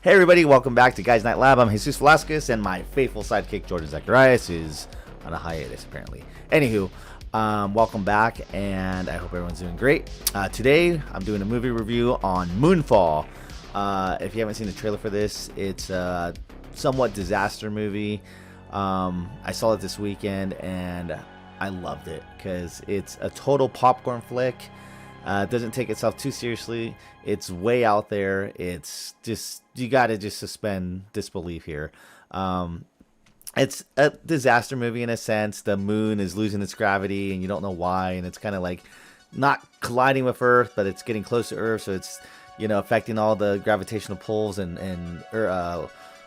Hey everybody, welcome back to Guys Night Lab. I'm Jesus Velasquez, and my faithful sidekick Jordan Zacharias is on a hiatus apparently. Anywho, welcome back, and I hope everyone's doing great. Today, I'm doing a movie review on Moonfall. If you haven't seen the trailer for this, it's a somewhat disaster movie. I saw it this weekend, and I loved it because it's a total popcorn flick. It doesn't take itself too seriously. It's way out there. It's just, you gotta just suspend disbelief here. It's a disaster movie in a sense. The moon is losing its gravity and you don't know why, and it's kind of like not colliding with Earth, but it's getting close to Earth, so it's, you know, affecting all the gravitational pulls and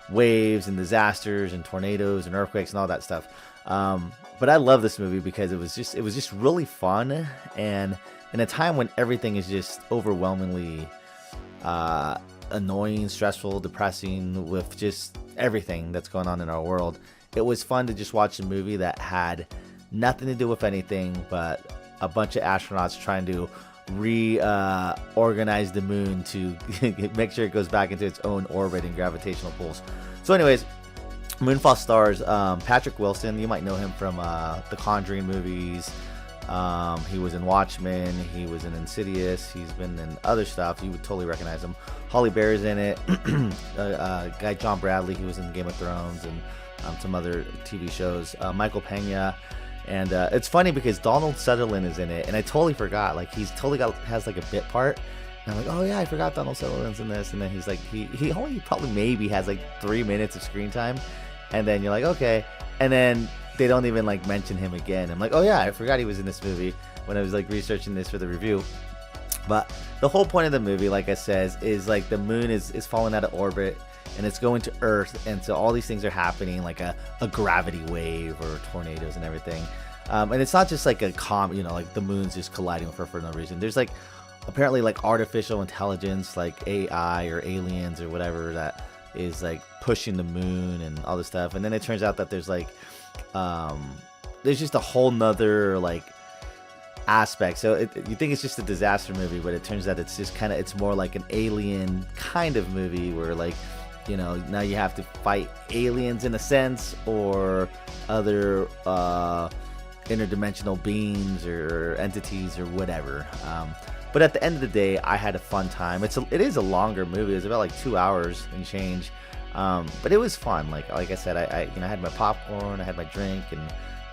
waves and disasters and tornadoes and earthquakes and all that stuff. But I love this movie because it was just really fun, and in a time when everything is just overwhelmingly annoying, stressful, depressing, with just everything that's going on in our world, it was fun to just watch a movie that had nothing to do with anything but a bunch of astronauts trying to reorganize the moon to make sure it goes back into its own orbit and gravitational pulls. So anyways, Moonfall stars Patrick Wilson. You might know him from the Conjuring movies. He was in Watchmen, he was in Insidious, he's been in other stuff. You would totally recognize him. Halle Berry's in it. Guy John Bradley, he was in Game of Thrones and some other TV shows. Michael Pena, and it's funny because Donald Sutherland is in it, and I totally forgot. Like, he's totally has like a bit part, and I'm like, oh yeah, I forgot Donald Sutherland's in this. And then he's like, he only probably maybe has like 3 minutes of screen time, and then you're like, okay, and then they don't even like mention him again. I'm like, oh yeah, I forgot he was in this movie when I was like researching this for the review. But the whole point of the movie, like I said, is like the moon is falling out of orbit and it's going to Earth, and so all these things are happening, like a gravity wave or tornadoes and everything. And it's not just like like the moon's just colliding with Earth for no reason. There's like apparently like artificial intelligence, like AI or aliens or whatever, that is like pushing the moon and all this stuff. And then it turns out that there's like there's just a whole nother like aspect. So you think it's just a disaster movie, but it turns out it's just it's more like an alien kind of movie where, like, you know, now you have to fight aliens in a sense, or other interdimensional beings or entities or whatever. But at the end of the day, I had a fun time. It is a longer movie. It's about like 2 hours and change. But it was fun. Like I said, I had my popcorn, I had my drink, and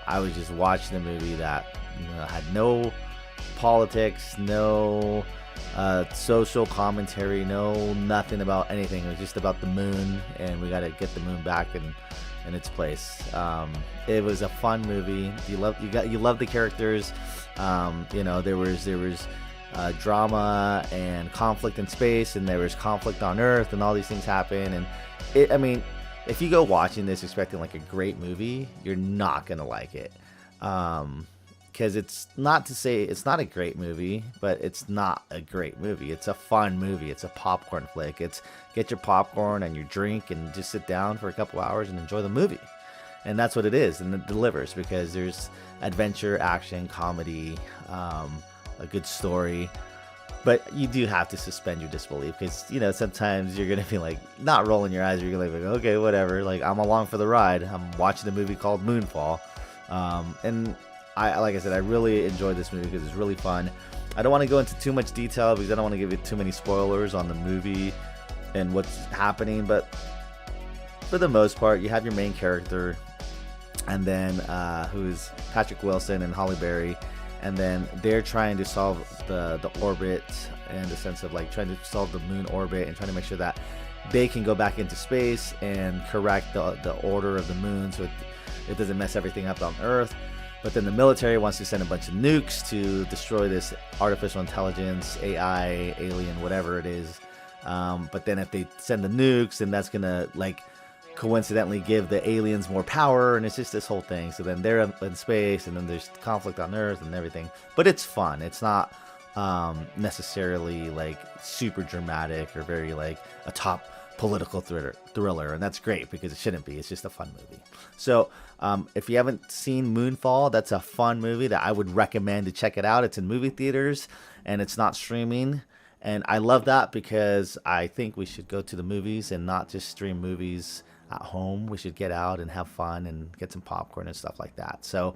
I was just watching a movie that, you know, had no politics, no social commentary, nothing about anything. It was just about the moon, and we got to get the moon back in its place. It was a fun movie. You love the characters. You know, there was drama and conflict in space, and there was conflict on Earth, and all these things happen. And I mean, if you go watching this expecting like a great movie, you're not gonna like it, because it's not to say it's not a great movie, but it's not a great movie. It's a fun movie. It's a popcorn flick. It's get your popcorn and your drink and just sit down for a couple hours and enjoy the movie. And that's what it is, and it delivers, because there's adventure, action, comedy, a good story. But you do have to suspend your disbelief, because, you know, sometimes you're gonna be like not rolling your eyes. You're gonna be like, okay, whatever. Like, I'm along for the ride. I'm watching a movie called Moonfall, and like I said, I really enjoyed this movie because it's really fun. I don't want to go into too much detail because I don't want to give you too many spoilers on the movie and what's happening. But for the most part, you have your main character, and then who's Patrick Wilson and Halle Berry. And then they're trying to solve the orbit, in the sense of like trying to solve the moon orbit and trying to make sure that they can go back into space and correct the order of the moon so it doesn't mess everything up on Earth. But then the military wants to send a bunch of nukes to destroy this artificial intelligence, AI, alien, whatever it is. But then if they send the nukes, then that's gonna like coincidentally give the aliens more power, and it's just this whole thing. So then they're in space, and then there's conflict on Earth and everything. But it's fun. It's not necessarily like super dramatic or very like a top political thriller, and that's great because it shouldn't be. It's just a fun movie. So if you haven't seen Moonfall, that's a fun movie that I would recommend to check it out. It's in movie theaters and it's not streaming. And I love that because I think we should go to the movies and not just stream movies at home. We should get out and have fun and get some popcorn and stuff like that. So,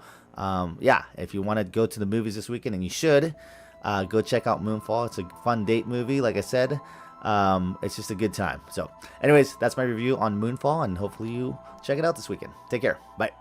yeah, if you want to go to the movies this weekend, and you should, go check out Moonfall. It's a fun date movie, like I said. It's just a good time. So, anyways, that's my review on Moonfall, and hopefully you check it out this weekend. Take care. Bye.